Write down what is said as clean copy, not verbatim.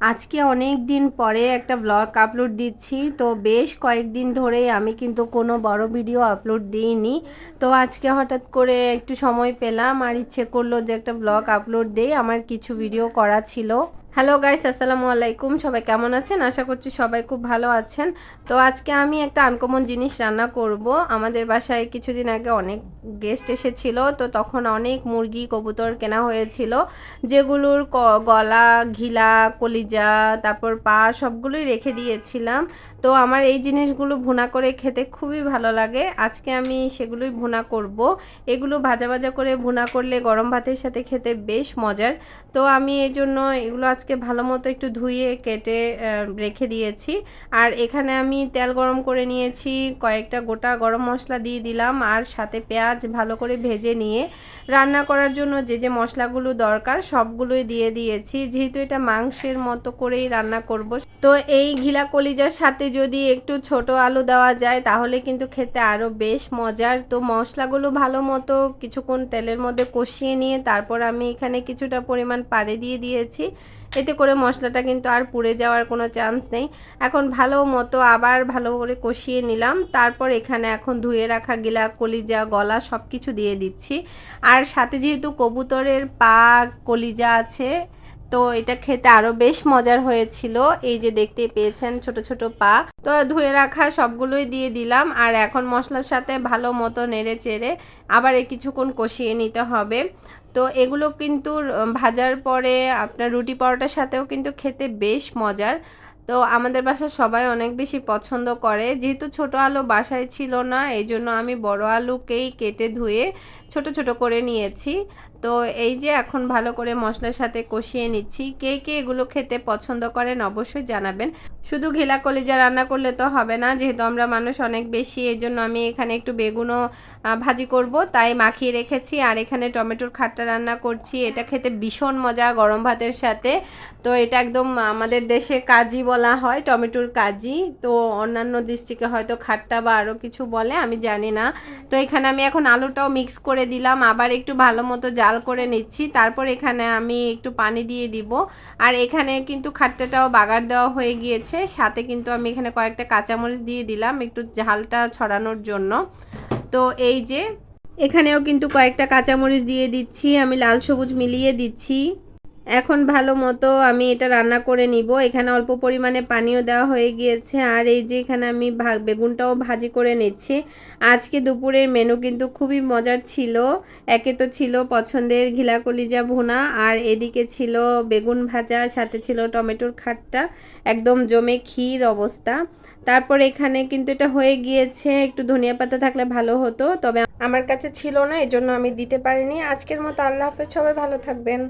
আজকে অনেক দিন পরে একটা ব্লগ আপলোড দিচ্ছি। তো বেশ কয়েকদিন ধরেই আমি কিন্তু কোনো বড় ভিডিও আপলোড দিইনি। তো আজকে হঠাৎ করে একটু সময় পেলাম আর ইচ্ছে করলো যে একটা ব্লগ আপলোড দেই। আমার কিছু ভিডিও করা ছিল। হ্যালো গাইস, আসসালামু আলাইকুম। সবাই কেমন আছেন? আশা করছি সবাই খুব ভালো আছেন। তো আজকে আমি একটা আনকমন জিনিস রান্না করব। আমাদের বাসায় কিছুদিন আগে অনেক গেস্ট এসেছিল, তো তখন অনেক মুরগি কবুতর কেনা হয়েছিল, যেগুলোর গলা, ঘিলা, কলিজা, তারপর পা সবগুলোই রেখে দিয়েছিলাম। তো আমার এই জিনিসগুলো ভুনা করে খেতে খুবই ভালো লাগে। আজকে আমি সেগুলোই ভুনা করব। এগুলো ভাজা ভাজা করে ভুনা করলে গরম ভাতের সাথে খেতে বেশ মজার। তো আমি এই জন্য এগুলো আজকে ভালো মতো একটু ধুয়ে কেটে রেখে দিয়েছি। আর এখানে আমি তেল গরম করে নিয়েছি, কয়েকটা গোটা গরম মশলা দিয়ে দিলাম, আর সাথে পেঁয়াজ ভালো করে ভেজে নিয়ে রান্না করার জন্য যে যে মশলাগুলো দরকার সবগুলোই দিয়ে দিয়েছি। যেহেতু এটা মাংসের মতো করেই রান্না করব, তো এই ঘিলা কলিজার সাথে যদি একটু ছোট আলু দেওয়া যায় তাহলে কিন্তু খেতে আরও বেশ মজার। তো মশলাগুলো ভালো মতো কিছুক্ষণ তেলের মধ্যে কষিয়ে নিয়ে তারপর আমি এখানে কিছুটা পরিমাণ পানি দিয়ে দিয়েছি। এতে করে মশলাটা কিন্তু আর পুড়ে যাওয়ার কোনো চান্স নেই। এখন ভালো মতো আবার ভালো করে কষিয়ে নিলাম। তারপর এখানে এখন ধুয়ে রাখা গিলা, কলিজা, গলা সব কিছু দিয়ে দিচ্ছি। আর সাথে যেহেতু কবুতরের পা, কলিজা আছে, তো এটা খেতে আরও বেশ মজার হয়েছিল। এই যে দেখতে পেয়েছেন ছোট ছোট পা, তো ধুয়ে রাখা সবগুলোই দিয়ে দিলাম। আর এখন মশলার সাথে ভালো মতো নেড়ে চেড়ে আবার কিছুক্ষণ কষিয়ে নিতে হবে। তো এগুলো কিন্তু ভাজার পরে আপনার রুটি পরোটার সাথেও কিন্তু খেতে বেশ মজার। তো আমাদের বাসার সবাই অনেক বেশি পছন্দ করে। যেহেতু ছোট আলু বাসায় ছিল না, এই জন্য আমি বড় আলুকেই কেটে ধুয়ে ছোট ছোট করে নিয়েছি। তো এই যে এখন ভালো করে মশলার সাথে কষিয়ে নিচ্ছি। কে কে এগুলো খেতে পছন্দ করেন অবশ্যই জানাবেন। শুধু ঘিলা কলিজা রান্না করলে তো হবে না, যেহেতু আমরা মানুষ অনেক বেশি, এই জন্য আমি এখানে একটু বেগুনও ভাজি করব, তাই মাখিয়ে রেখেছি। আর এখানে টমেটোর খাট্টা রান্না করছি। এটা খেতে ভীষণ মজা গরম ভাতের সাথে। তো এটা একদম আমাদের দেশে কাজি বলা হয়, টমেটোর কাজি। তো অন্যান্য ডিস্ট্রিক্টে হয়তো খাট্টা বা আরও কিছু বলে, আমি জানি না। তো এখানে আমি এখন আলুটাও মিক্স করে দিলাম, আবার একটু ভালো মতো জাল করে নিচ্ছি। তারপর এখানে আমি একটু পানি দিয়ে দিব। আর এখানে কিন্তু খাট্টাটাও বাগার দেওয়া হয়ে গিয়েছে, সাথে কিন্তু আমি এখানে কয়েকটা কাঁচামরিচ দিয়ে দিলাম একটু ঝালটা ছড়ানোর জন্য। তো এই যে এখানেও কিন্তু কয়েকটা কাঁচামরিচ দিয়ে দিচ্ছি, আমি লাল সবুজ মিলিয়ে দিচ্ছি। এখন ভালো মতো আমি এটা রান্না করে নিব। এখানে অল্প পরিমাণে পানিও দেওয়া হয়ে গিয়েছে। আর এই যে এখানে আমি বেগুনটাও ভাজি করে নিচ্ছি। আজকে দুপুরের মেনু কিন্তু খুবই মজার ছিল। একে তো ছিল পছন্দের ঘিলা কলিজা ভুনা, আর এদিকে ছিল বেগুন ভাজা, সাথে ছিল টমেটোর খাট্টা, একদম জমে ক্ষীর অবস্থা। তারপর এখানে কিন্তু এটা হয়ে গিয়েছে। একটু ধনিয়া পাতা থাকলে ভালো হতো, তবে আমার কাছে ছিল না, এজন্য আমি দিতে পারিনি। আজকের মতো আল্লাহ হাফেজ, সবাই ভালো থাকবেন।